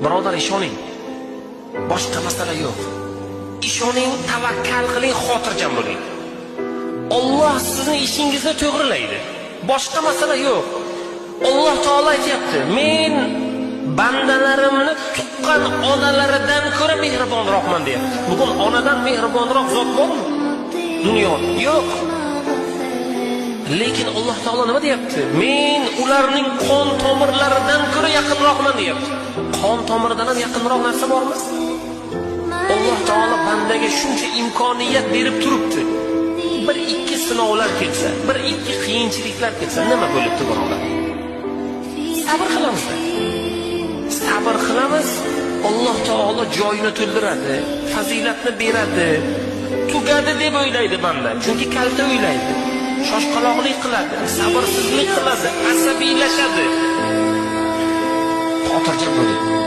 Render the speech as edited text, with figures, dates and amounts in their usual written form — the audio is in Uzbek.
Birodar, ishoning. Boshqa masala yo'q. Ishoning, tavakkal qiling, xotirjam bo'ling. Alloh sizning ishingizni to'g'rilaydi. Boshqa masala yo'q. Alloh taolo aytayapti, men bandalarimni tuqqan onalaridan ko'ra mehribonroqman deyapti. Bugun onadan mehribonroq zot bormi? Dunyoda yo'q. Lekin Alloh taolo nima deyapti? Men ularning qon tomirlaridan ko'ra yaqinroqman deyapti. Qon tomiridan ham yaqinroq narsa bormi? Alloh taolo bandaga shuncha imkoniyat berib turibdi. Bir ikki sinovlar kelsa, bir ikki qiyinchiliklar kelsa, nima bo'libdi birodar? Sabr qilamiz. Sabr qilamiz. Alloh taolo joyini to'ldiradi, fazilatni beradi. Tugadi deb o'ylaydi banda, chunki kalta o'ylaydi. Shoshqaloqlik qiladi, sabrsizlik qiladi, asabiylashadi. Xotirjam bo'ling.